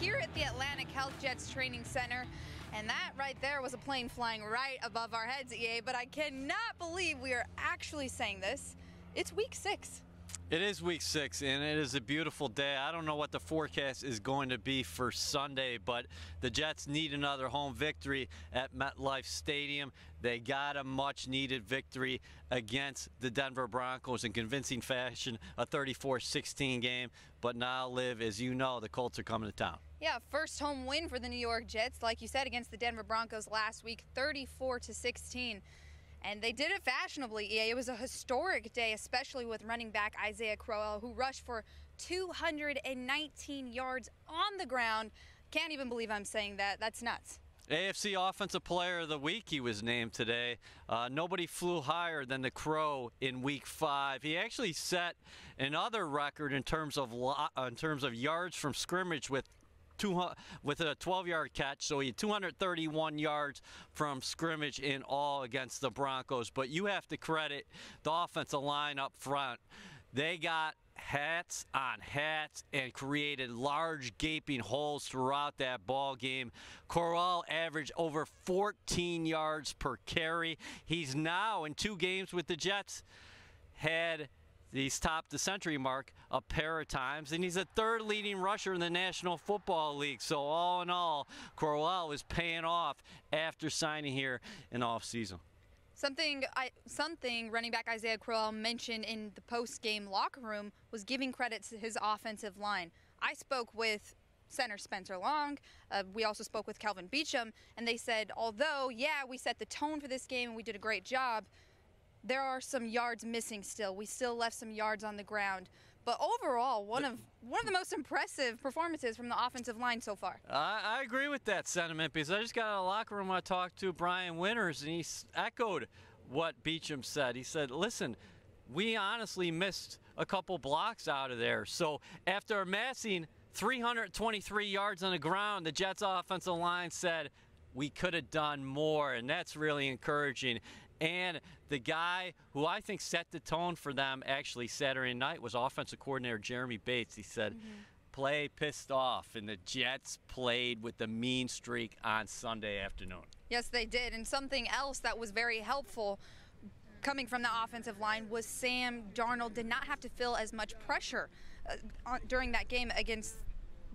here at the Atlantic Health Jets Training Center. And that right there was a plane flying right above our heads, EA. But I cannot believe we are actually saying this. It's week 6. It is week 6, and it is a beautiful day. I don't know what the forecast is going to be for Sunday, but the Jets need another home victory at MetLife Stadium. They got a much-needed victory against the Denver Broncos in convincing fashion, a 34-16 game. But now, Liv, as you know, the Colts are coming to town. Yeah, first home win for the New York Jets, like you said, against the Denver Broncos last week, 34-16. And they did it fashionably, EA. It was a historic day, especially with running back Isaiah Crowell, who rushed for 219 yards on the ground. Can't even believe I'm saying that. That's nuts. AFC Offensive Player of the Week, he was named today. Nobody flew higher than the Crow in Week 5. He actually set another record in terms of yards from scrimmage with a 12-yard catch, so he had 231 yards from scrimmage in all against the Broncos. But you have to credit the offensive line up front. They got hats on hats and created large gaping holes throughout that ball game. Corral averaged over 14 yards per carry. He's now, in 2 games with the Jets, he's topped the century mark a pair of times, and he's the 3rd leading rusher in the National Football League. So all in all, Corral is paying off after signing here in the offseason. Something running back Isaiah Crowell mentioned in the post-game locker room was giving credit to his offensive line. I spoke with center Spencer Long. We also spoke with Kelvin Beachum, and they said, although, yeah, we set the tone for this game and we did a great job, there are some yards missing still. We still left some yards on the ground. But overall, one of the most impressive performances from the offensive line so far. I agree with that sentiment, because I just got out of the locker room. I talked to Brian Winters, and he echoed what Beachum said. He said, listen, we honestly missed a couple blocks out of there. So after amassing 323 yards on the ground, the Jets offensive line said, we could have done more, and that's really encouraging. And the guy who I think set the tone for them actually Saturday night was offensive coordinator Jeremy Bates. He said, play pissed off, and the Jets played with the mean streak on Sunday afternoon. Yes, they did. And something else that was very helpful coming from the offensive line was Sam Darnold did not have to feel as much pressure during that game against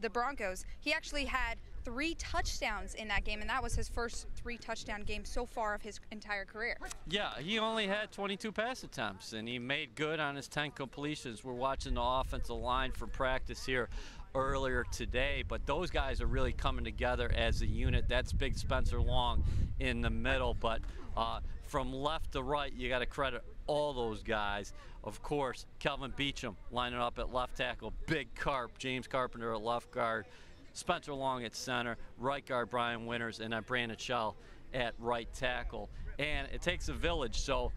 the Broncos. He actually had 3 touchdowns in that game, and that was his first 3-touchdown game so far of his entire career. Yeah, he only had 22 pass attempts, and he made good on his 10 completions. We're watching the offensive line from practice here earlier today, but those guys are really coming together as a unit. That's big Spencer Long in the middle, but from left to right, you got to credit all those guys. Of course, Kelvin Beachum lining up at left tackle, Big Carp, James Carpenter at left guard, Spencer Long at center, right guard Brian Winters, and then Brandon Shell at right tackle. And it takes a village, so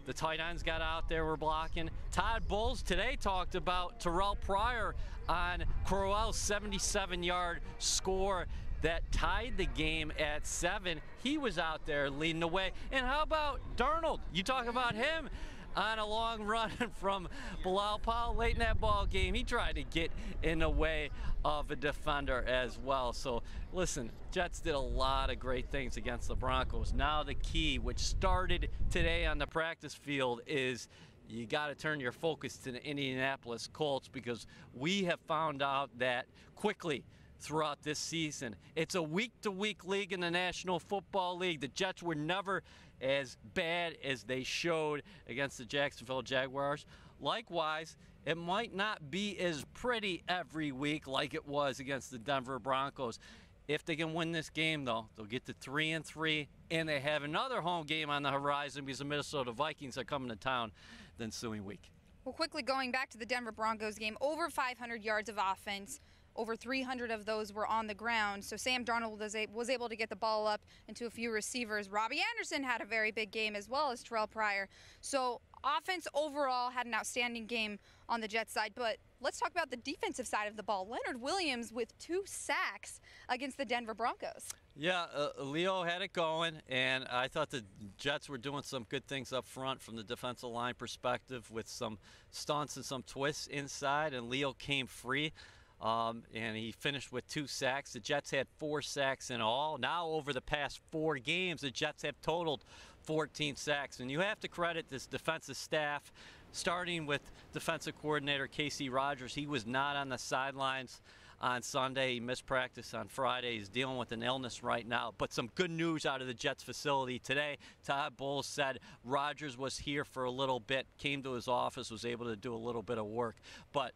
the tight ends got out there, were blocking. Todd Bowles today talked about Terrell Pryor on Crowell's 77-yard score that tied the game at 7. He was out there leading the way. And how about Darnold? You talk about him on a long run from Bilal Powell late in that ball game. He tried to get in the way of a defender as well. So listen, Jets did a lot of great things against the Broncos. Now the key, which started today on the practice field, is you got to turn your focus to the Indianapolis Colts, because we have found out that quickly throughout this season. It's a week-to-week league in the National Football League. The Jets were never as bad as they showed against the Jacksonville Jaguars. Likewise, it might not be as pretty every week like it was against the Denver Broncos. If they can win this game, though, they'll get to 3-3, and they have another home game on the horizon because the Minnesota Vikings are coming to town the ensuing week. Well, quickly going back to the Denver Broncos game, over 500 yards of offense. Over 300 of those were on the ground. So Sam Darnold was able to get the ball up into a few receivers. Robbie Anderson had a very big game, as well as Terrell Pryor. So offense overall had an outstanding game on the Jets side. But let's talk about the defensive side of the ball. Leonard Williams with 2 sacks against the Denver Broncos. Yeah, Leo had it going, and I thought the Jets were doing some good things up front from the defensive line perspective with some stunts and some twists inside, and Leo came free. and he finished with 2 sacks. The Jets had 4 sacks in all. Now, over the past 4 games, the Jets have totaled 14 sacks. And you have to credit this defensive staff, starting with defensive coordinator Casey Rogers. He was not on the sidelines on Sunday. He missed practice on Friday. He's dealing with an illness right now. But some good news out of the Jets facility today. Todd Bowles said Rodgers was here for a little bit, came to his office, was able to do a little bit of work. But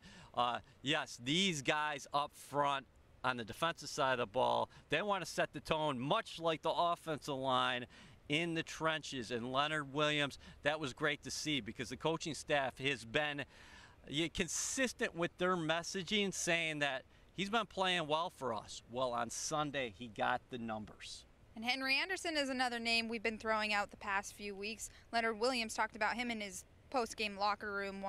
yes, these guys up front on the defensive side of the ball, they want to set the tone, much like the offensive line in the trenches. And Leonard Williams, that was great to see, because the coaching staff has been consistent with their messaging, saying that he's been playing well for us. Well, on Sunday, he got the numbers. And Henry Anderson is another name we've been throwing out the past few weeks. Leonard Williams talked about him in his post-game locker room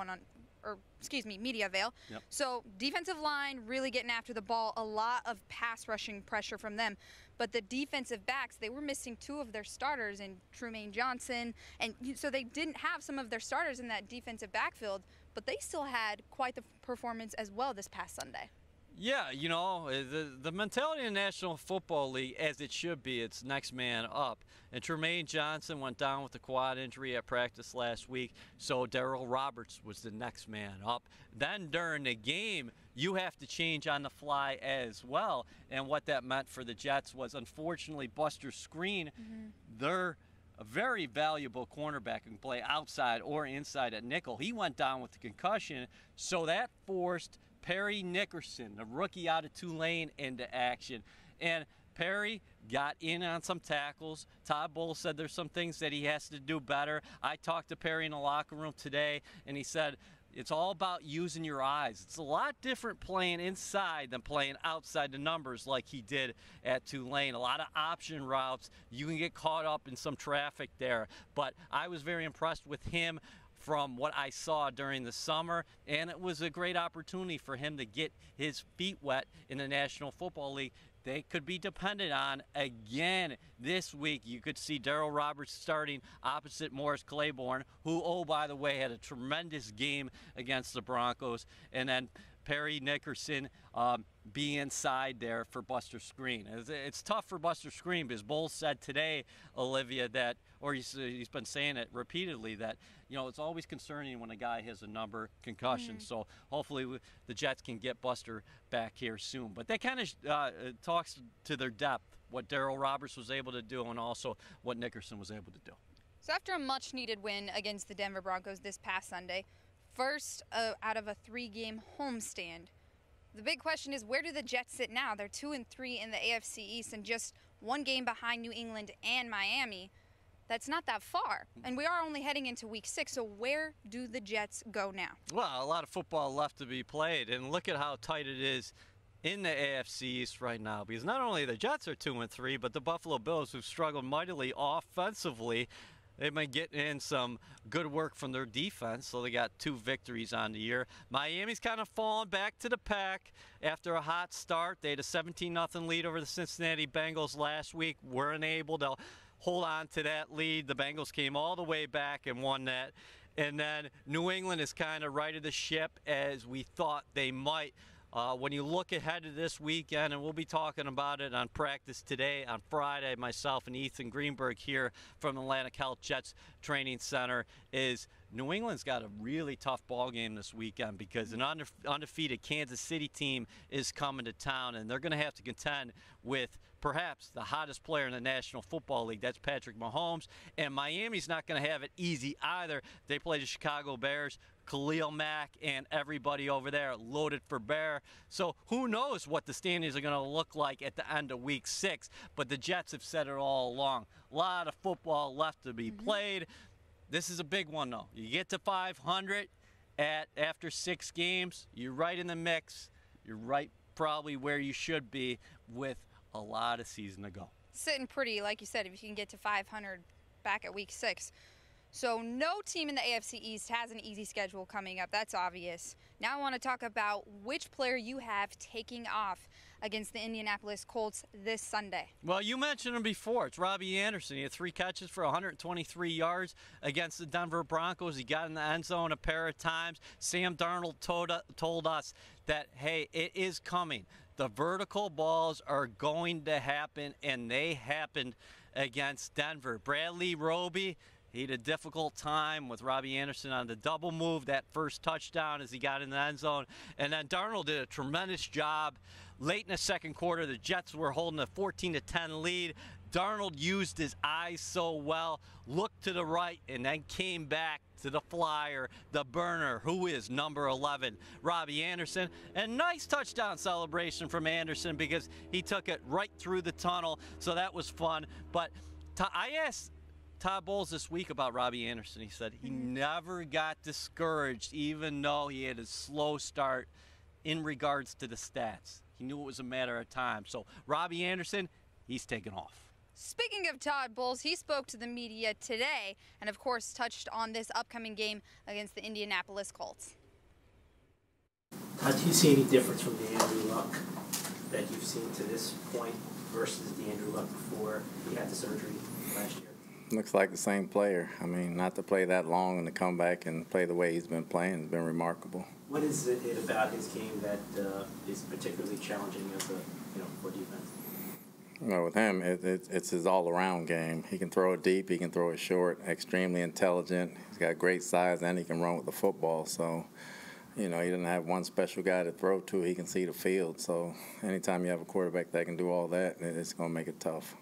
media veil. Yep. So defensive line really getting after the ball, a lot of pass rushing pressure from them. But the defensive backs, they were missing 2 of their starters in Trumaine Johnson. And so they didn't have some of their starters in that defensive backfield, but they still had quite the performance as well this past Sunday. Yeah, you know, the mentality in the National Football League, as it should be, it's next man up. And Trumaine Johnson went down with a quad injury at practice last week, so Darrell Roberts was the next man up. Then during the game, you have to change on the fly as well. And what that meant for the Jets was, unfortunately, Buster Screen, they're a very valuable cornerback who can play outside or inside at nickel. He went down with a concussion, so that forced Perry Nickerson, the rookie out of Tulane, into action. And Perry got in on some tackles. Todd Bowles said there's some things that he has to do better. I talked to Perry in the locker room today, and he said it's all about using your eyes. It's a lot different playing inside than playing outside the numbers like he did at Tulane. A lot of option routes. You can get caught up in some traffic there. But I was very impressed with him from what I saw during the summer, and it was a great opportunity for him to get his feet wet in the National Football League. They could be dependent on again this week. You could see Darrell Roberts starting opposite Morris Claiborne, who, oh, by the way, had a tremendous game against the Broncos, and then Perry Nickerson be inside there for Buster Screen. It's tough for Buster Screen, because Bowles said today, Olivia, that, or he's been saying it repeatedly, that, you know, it's always concerning when a guy has a number concussion. So hopefully the Jets can get Buster back here soon. But that kind of talks to their depth, what Darrell Roberts was able to do, and also what Nickerson was able to do. So after a much-needed win against the Denver Broncos this past Sunday, first out of a 3-game homestand, the big question is, where do the Jets sit now? They're 2-3 in the AFC East and just 1 game behind New England and Miami. That's not that far. And we are only heading into week 6, so where do the Jets go now? Well, a lot of football left to be played, and look at how tight it is in the AFC East right now, because not only the Jets are 2-3, but the Buffalo Bills, who've struggled mightily offensively, they've been getting in some good work from their defense, so they got 2 victories on the year. Miami's kind of fallen back to the pack after a hot start. They had a 17-0 lead over the Cincinnati Bengals last week. Weren't able to hold on to that lead. The Bengals came all the way back and won that. And then New England has kind of righted the ship as we thought they might. When you look ahead to this weekend, and we'll be talking about it on practice today, on Friday, myself and Ethan Greenberg here from Atlantic Health Jets Training Center, is New England's got a really tough ball game this weekend, because an undefeated Kansas City team is coming to town, and they're going to have to contend with perhaps the hottest player in the National Football League. That's Patrick Mahomes. And Miami's not going to have it easy either. They play the Chicago Bears. Khalil Mack and everybody over there loaded for bear. So who knows what the standings are going to look like at the end of week 6. But the Jets have said it all along. A lot of football left to be played. This is a big one, though. You get to 500 after 6 games, you're right in the mix. You're right probably where you should be with a lot of season to go. Sitting pretty, like you said, if you can get to 500 back at week 6. So no team in the AFC East has an easy schedule coming up. That's obvious. Now I want to talk about which player you have taking off against the Indianapolis Colts this Sunday. Well, you mentioned him before. It's Robbie Anderson. He had 3 catches for 123 yards against the Denver Broncos. He got in the end zone a pair of times. Sam Darnold told us that, hey, it is coming. The vertical balls are going to happen, and they happened against Denver. Bradley Roby, he had a difficult time with Robbie Anderson on the double move, that first touchdown as he got in the end zone. And then Darnold did a tremendous job. Late in the second quarter, the Jets were holding a 14-10 lead. Darnold used his eyes so well, looked to the right, and then came back to the flyer, the burner, who is number 11, Robbie Anderson. And nice touchdown celebration from Anderson because he took it right through the tunnel, so that was fun. But I asked Todd Bowles this week about Robbie Anderson. He said he never got discouraged, even though he had a slow start in regards to the stats. He knew it was a matter of time. So Robbie Anderson, he's taken off. Speaking of Todd Bowles, he spoke to the media today and, of course, touched on this upcoming game against the Indianapolis Colts. How do you see any difference from the Andrew Luck that you've seen to this point versus the Andrew Luck before he had the surgery last year? Looks like the same player. I mean, not to play that long and to come back and play the way he's been playing has been remarkable. What is it about his game that is particularly challenging as for defense? Well, with him, it's his all-around game. He can throw it deep, he can throw it short, extremely intelligent. He's got great size, and he can run with the football. So, he doesn't have one special guy to throw to. He can see the field. So, anytime you have a quarterback that can do all that, it's going to make it tough.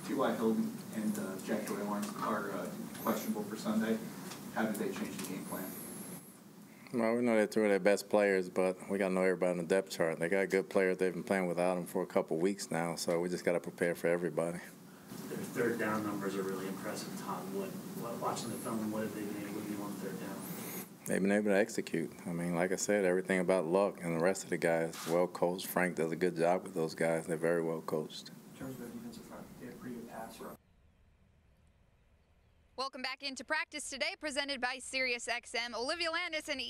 T.Y. Hilton and Jack Doyle are questionable for Sunday. How did they change the game plan? Well, we know they're two of their best players, but we got to know everybody on the depth chart. They got good players. They've been playing without them for a couple of weeks now, so we just got to prepare for everybody. Their third down numbers are really impressive, Tom. Watching the film, what have they been able to do on third down? They've been able to execute. I mean, like I said, everything about Luck and the rest of the guys, well coached. Frank does a good job with those guys. They're very well coached. In terms of their defensive front, they have pretty good pass rush. Welcome back into practice today, presented by SiriusXM. Olivia Landis and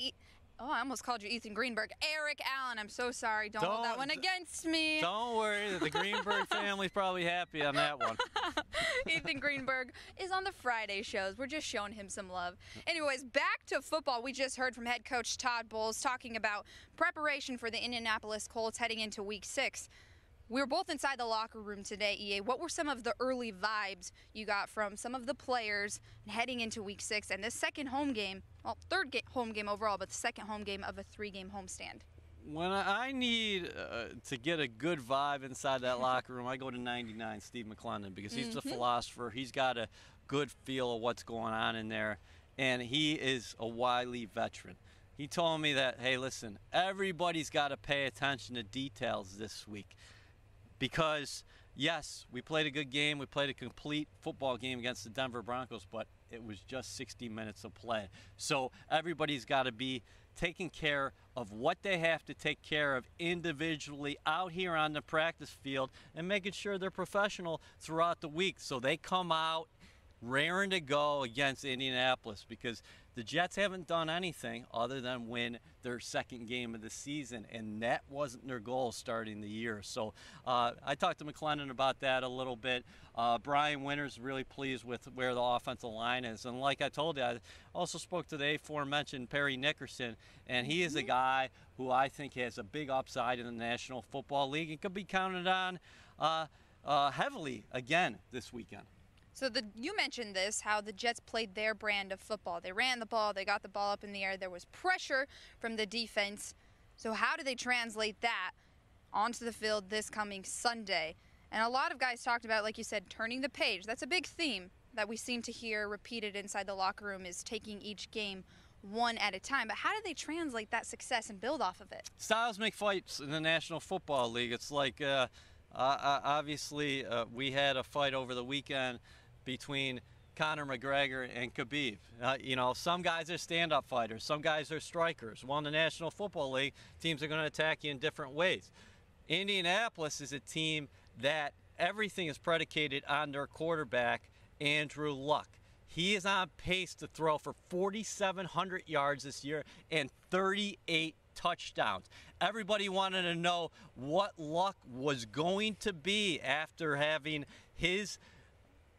I almost called you Ethan Greenberg. Eric Allen, I'm so sorry. Don't hold that one against me. Don't worry. The Greenberg family's probably happy on that one. Ethan Greenberg is on the Friday shows. We're just showing him some love. Anyways, back to football. We just heard from head coach Todd Bowles talking about preparation for the Indianapolis Colts heading into Week 6. We were both inside the locker room today, EA. What were some of the early vibes you got from some of the players heading into Week 6 and this second home game, well, home game overall, but the second home game of a 3-game homestand? When I need to get a good vibe inside that locker room, I go to 99, Steve McClendon, because he's the philosopher. He's got a good feel of what's going on in there, and he is a wily veteran. He told me that, hey, listen, everybody's got to pay attention to details this week. Because, yes, we played a good game. We played a complete football game against the Denver Broncos, but it was just 60 minutes of play. So everybody's got to be taking care of what they have to take care of individually out here on the practice field and making sure they're professional throughout the week so they come out raring to go against Indianapolis, because the Jets haven't done anything other than win their second game of the season, and that wasn't their goal starting the year. So I talked to McClendon about that a little bit. Brian Winters really pleased with where the offensive line is. And like I told you, I also spoke to the aforementioned Perry Nickerson, and he is a guy who I think has a big upside in the National Football League and could be counted on heavily again this weekend. So you mentioned this, how the Jets played their brand of football. They ran the ball, they got the ball up in the air, there was pressure from the defense. So how do they translate that onto the field this coming Sunday? And a lot of guys talked about, like you said, turning the page. That's a big theme that we seem to hear repeated inside the locker room, is taking each game one at a time. But how do they translate that success and build off of it? Styles make fights in the National Football League. It's like, obviously, we had a fight over the weekend between Conor McGregor and Khabib. Some guys are stand-up fighters. Some guys are strikers. Well, in the National Football League, teams are going to attack you in different ways. Indianapolis is a team that everything is predicated on their quarterback, Andrew Luck. He is on pace to throw for 4,700 yards this year and 38 touchdowns. Everybody wanted to know what Luck was going to be after having his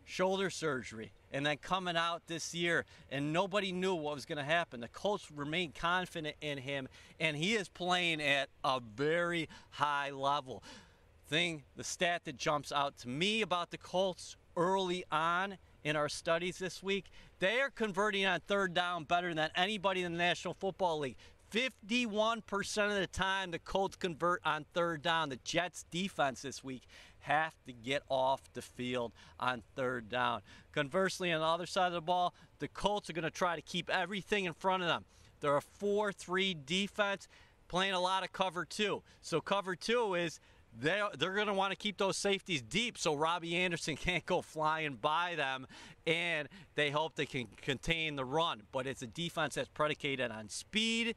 shoulder surgery and then coming out this year, and nobody knew what was going to happen. The Colts remain confident in him, and he is playing at a very high level. The stat that jumps out to me about the Colts early on in our studies this week, they are converting on third down better than anybody in the National Football League. 51% of the time the Colts convert on third down. The Jets defense this week have to get off the field on third down. Conversely, on the other side of the ball, the Colts are going to try to keep everything in front of them. They're a 4-3 defense playing a lot of cover 2. So cover 2 is they're going to want to keep those safeties deep so Robbie Anderson can't go flying by them, and they hope they can contain the run. But it's a defense that's predicated on speed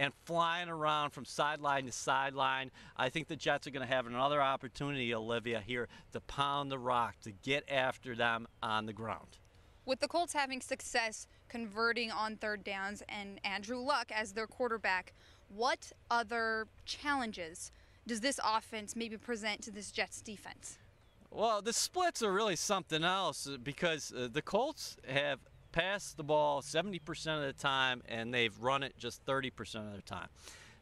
and flying around from sideline to sideline. I think the Jets are going to have another opportunity, Olivia, here to pound the rock, to get after them on the ground. With the Colts having success converting on third downs and Andrew Luck as their quarterback, what other challenges does this offense maybe present to this Jets defense? Well, the splits are really something else because the Colts have passed the ball 70% of the time, and they've run it just 30% of the time.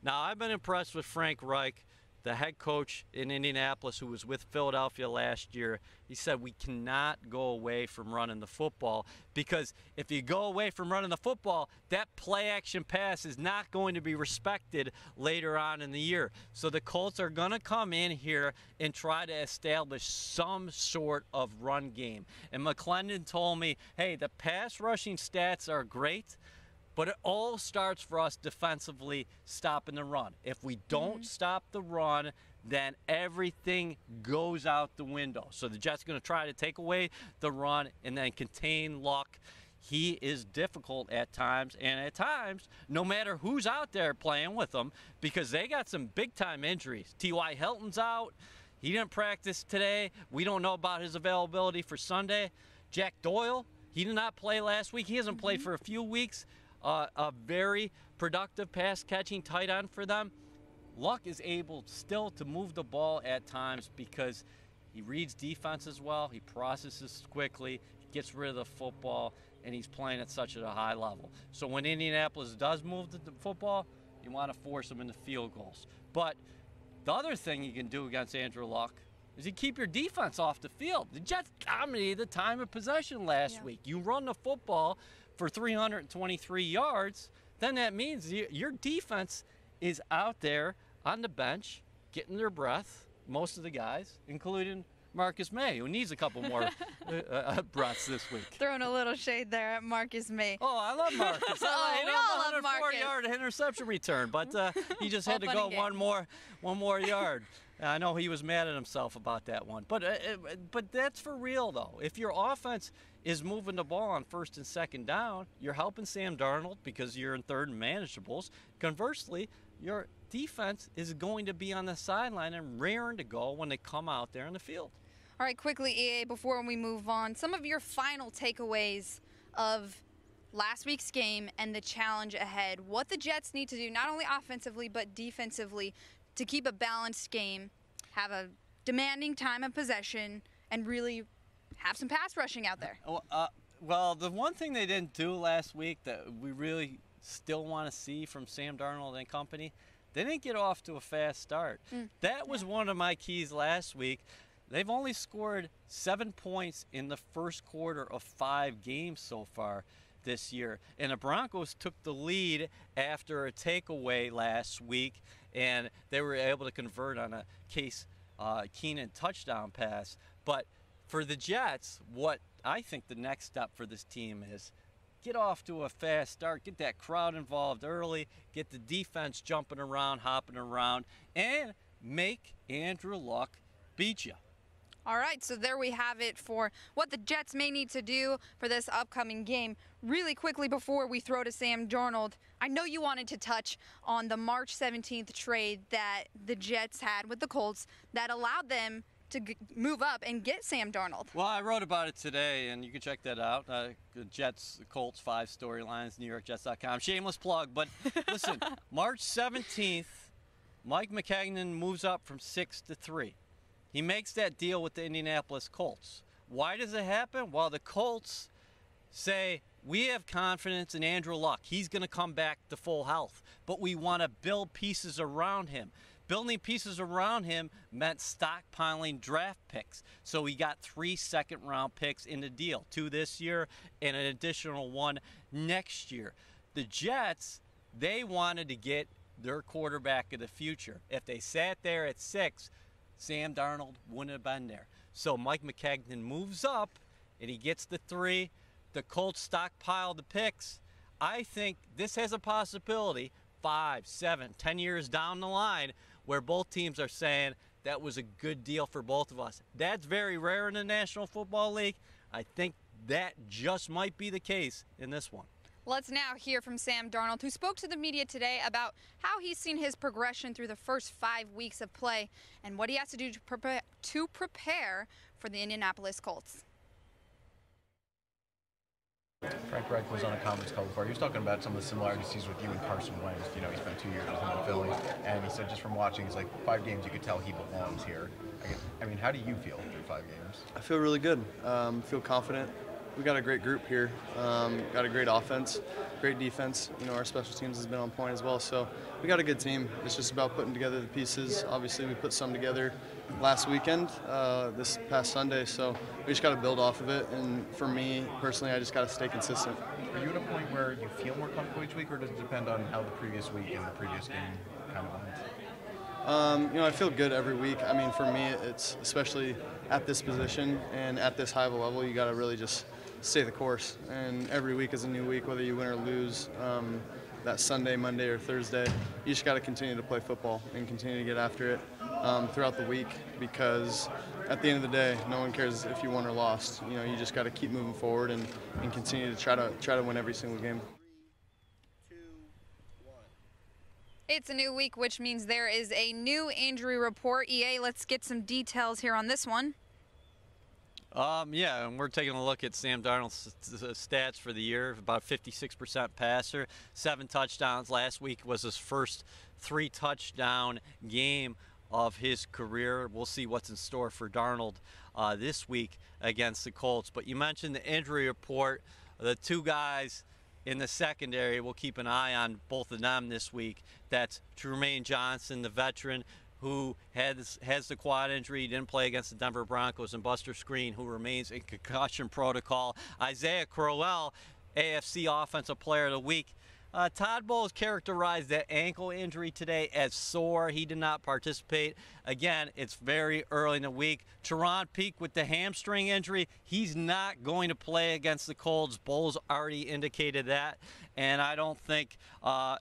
Now, I've been impressed with Frank Reich, the head coach in Indianapolis, who was with Philadelphia last year. He said we cannot go away from running the football, because if you go away from running the football, that play-action pass is not going to be respected later on in the year. So the Colts are going to come in here and try to establish some sort of run game. And McClendon told me, hey, the pass rushing stats are great, but it all starts for us defensively stopping the run. If we don't stop the run, then everything goes out the window. So the Jets are going to try to take away the run and then contain Luck. He is difficult at times, and at times, no matter who's out there playing with them, because they got some big-time injuries. T.Y. Hilton's out. He didn't practice today. We don't know about his availability for Sunday. Jack Doyle, he did not play last week. He hasn't played for a few weeks. A very productive pass-catching tight end for them. Luck is able still to move the ball at times because he reads defenses well, he processes quickly, he gets rid of the football, and he's playing at such a high level. So when Indianapolis does move the football, you want to force them into field goals. But the other thing you can do against Andrew Luck is you keep your defense off the field. The Jets dominated the time of possession last week. You run the football for 323 yards, then that means your defense is out there on the bench getting their breath, most of the guys, including Marcus May, who needs a couple more breaths this week. Throwing a little shade there at Marcus May. Oh, I love Marcus. We all love Marcus. 104-yard interception return, but he just had to go one more yard. I know he was mad at himself about that one, but that's for real though. If your offense is moving the ball on first and second down, you're helping Sam Darnold because you're in third and manageables. Conversely, your defense is going to be on the sideline and raring to go when they come out there in the field. All right, quickly, EA, before we move on, some of your final takeaways of last week's game and the challenge ahead. What the Jets need to do, not only offensively but defensively, to keep a balanced game, have a demanding time of possession, and really have some pass rushing out there. Well, the one thing they didn't do last week that we really still want to see from Sam Darnold and company, they didn't get off to a fast start. That was one of my keys last week. They've only scored 7 points in the first quarter of 5 games so far this year. And the Broncos took the lead after a takeaway last week, and they were able to convert on a Case Keenan touchdown pass. But for the Jets, what I think the next step for this team is get off to a fast start, get that crowd involved early, get the defense jumping around, hopping around, and make Andrew Luck beat you. All right, so there we have it for what the Jets may need to do for this upcoming game. Really quickly before we throw to Sam Darnold, I know you wanted to touch on the March 17th trade that the Jets had with the Colts that allowed them to move up and get Sam Darnold. Well, I wrote about it today, and you can check that out. The Jets, the Colts, 5 storylines, NewYorkJets.com. Shameless plug. But listen, March 17th, Mike Maccagnan moves up from 6 to 3. He makes that deal with the Indianapolis Colts. Why does it happen? Well, the Colts say, we have confidence in Andrew Luck. He's going to come back to full health, but we want to build pieces around him. Building pieces around him meant stockpiling draft picks. So he got 3 second-round picks in the deal, 2 this year and an additional 1 next year. The Jets, they wanted to get their quarterback of the future. If they sat there at 6, Sam Darnold wouldn't have been there. So Mike Maccagnan moves up, and he gets the 3. The Colts stockpile the picks. I think this has a possibility 5, 7, 10 years down the line where both teams are saying that was a good deal for both of us. That's very rare in the National Football League. I think that just might be the case in this one. Let's now hear from Sam Darnold, who spoke to the media today about how he's seen his progression through the first 5 weeks of play and what he has to do to prepare for the Indianapolis Colts. Frank Reich was on a conference call before. He was talking about some of the similarities with you and Carson Wentz. You know, he spent 2 years with him in Philly, and he said just from watching, he's like 5 games, you could tell he belongs here. I mean, how do you feel through 5 games? I feel really good. Feel confident. We got a great group here. Got a great offense, great defense. You know, our special teams has been on point as well. So we got a good team. It's just about putting together the pieces. Obviously, we put some together last weekend, this past Sunday. So we just got to build off of it. And for me personally, I just got to stay consistent. Are you at a point where you feel more comfortable each week, or does it depend on how the previous week and the previous game kind of went? You know, I feel good every week. I mean, for me, it's especially at this position and at this high of a level, you got to really just stay the course. And every week is a new week, whether you win or lose. That Sunday, Monday, or Thursday, you just got to continue to play football and continue to get after it throughout the week, because at the end of the day, no one cares if you won or lost. You know, you just got to keep moving forward and continue to try to win every single game. 3, 2, 1. It's a new week, which means there is a new injury report. EA, let's get some details here on this one. Yeah, and we're taking a look at Sam Darnold's stats for the year. About 56% passer, 7 touchdowns. Last week was his first 3-touchdown game of his career. We'll see what's in store for Darnold this week against the Colts. But you mentioned the injury report. The 2 guys in the secondary, we'll keep an eye on both of them this week. That's Trumaine Johnson, the veteran, who has the quad injury, he didn't play against the Denver Broncos, and Buster Screen, who remains in concussion protocol. Isaiah Crowell, AFC Offensive Player of the Week. Todd Bowles characterized that ankle injury today as sore. He did not participate. Again, it's very early in the week. Teron Peak with the hamstring injury, he's not going to play against the Colts. Bowles already indicated that, and I don't think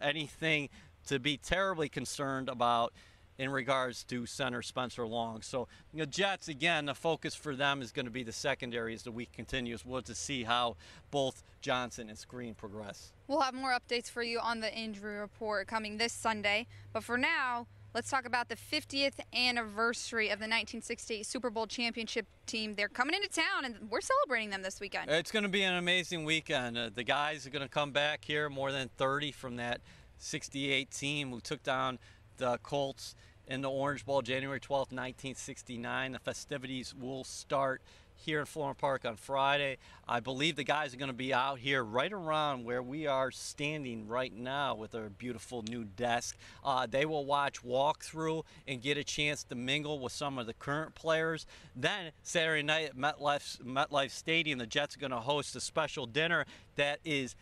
anything to be terribly concerned about in regards to center Spencer Long. So, you know, Jets, again, the focus for them is going to be the secondary as the week continues. We'll have to see how both Johnson and Screen progress. We'll have more updates for you on the injury report coming this Sunday. But for now, let's talk about the 50th anniversary of the 1968 Super Bowl championship team. They're coming into town, and we're celebrating them this weekend. It's going to be an amazing weekend. The guys are going to come back here, more than 30 from that 68 team who took down the Colts in the Orange Bowl, January 12th, 1969. The festivities will start here in Florham Park on Friday. I believe the guys are going to be out here right around where we are standing right now with our beautiful new desk. They will watch walkthrough and get a chance to mingle with some of the current players. Then Saturday night at MetLife Stadium, the Jets are going to host a special dinner that is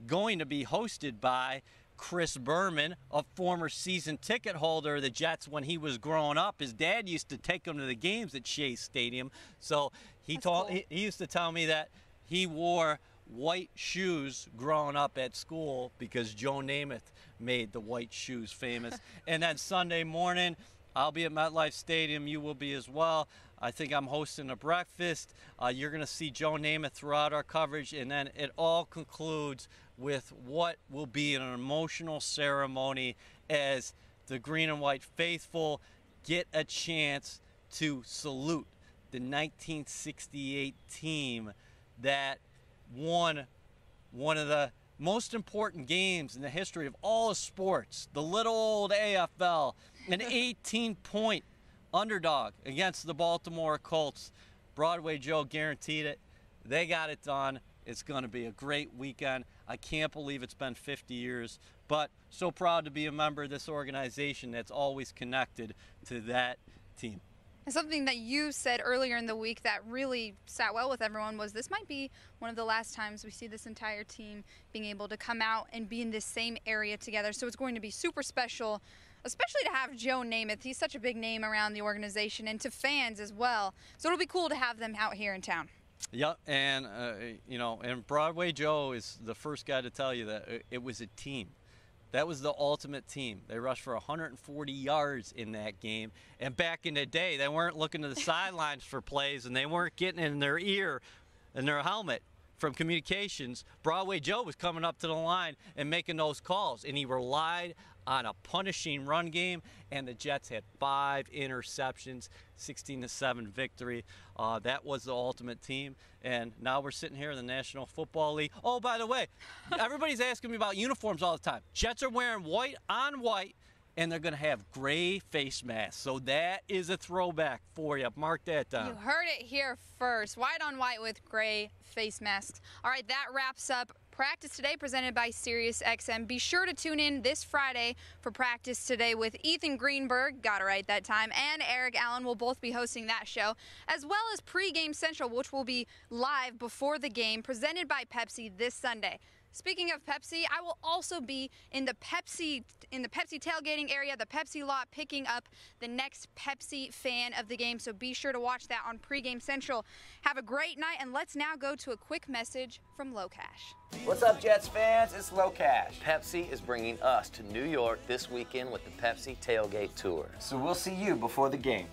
going to be hosted by Chris Berman, a former season ticket holder of the Jets when he was growing up. His dad used to take him to the games at Shea Stadium. So he used to tell me that he wore white shoes growing up at school because Joe Namath made the white shoes famous. And then Sunday morning, I'll be at MetLife Stadium. You will be as well. I think I'm hosting a breakfast. You're going to see Joe Namath throughout our coverage, and then it all concludes with what will be an emotional ceremony as the green and white faithful get a chance to salute the 1968 team that won one of the most important games in the history of all of sports, the little old AFL, an 18-point underdog against the Baltimore Colts. Broadway Joe guaranteed it. They got it done. It's going to be a great weekend. I can't believe it's been 50 years, but so proud to be a member of this organization that's always connected to that team. And something that you said earlier in the week that really sat well with everyone was this might be one of the last times we see this entire team being able to come out and be in this same area together. So it's going to be super special, especially to have Joe Namath. He's such a big name around the organization and to fans as well. So it'll be cool to have them out here in town. Yep, and and Broadway Joe is the first guy to tell you that it was a team. That was the ultimate team. They rushed for 140 yards in that game. And back in the day, they weren't looking to the sidelines for plays, and they weren't getting in their ear and their helmet from communications. Broadway Joe was coming up to the line and making those calls, and he relied on a punishing run game, and the Jets had 5 interceptions, 16-7 victory. That was the ultimate team, and now we're sitting here in the National Football League. Oh, by the way, everybody's asking me about uniforms all the time. Jets are wearing white on white, and they're going to have gray face masks. So that is a throwback for you. Mark that down. You heard it here first. White on white with gray face masks. All right, that wraps up Practice Today presented by SiriusXM. Be sure to tune in this Friday for Practice Today with Ethan Greenberg, got it right that time, and Eric Allen will both be hosting that show, as well as Pregame Central, which will be live before the game, presented by Pepsi this Sunday. Speaking of Pepsi, I will also be in the Pepsi tailgating area, the Pepsi lot, picking up the next Pepsi fan of the game. So be sure to watch that on Pregame Central. Have a great night, and let's now go to a quick message from Low Cash. What's up, Jets fans? It's Low Cash. Pepsi is bringing us to New York this weekend with the Pepsi Tailgate Tour. So we'll see you before the game.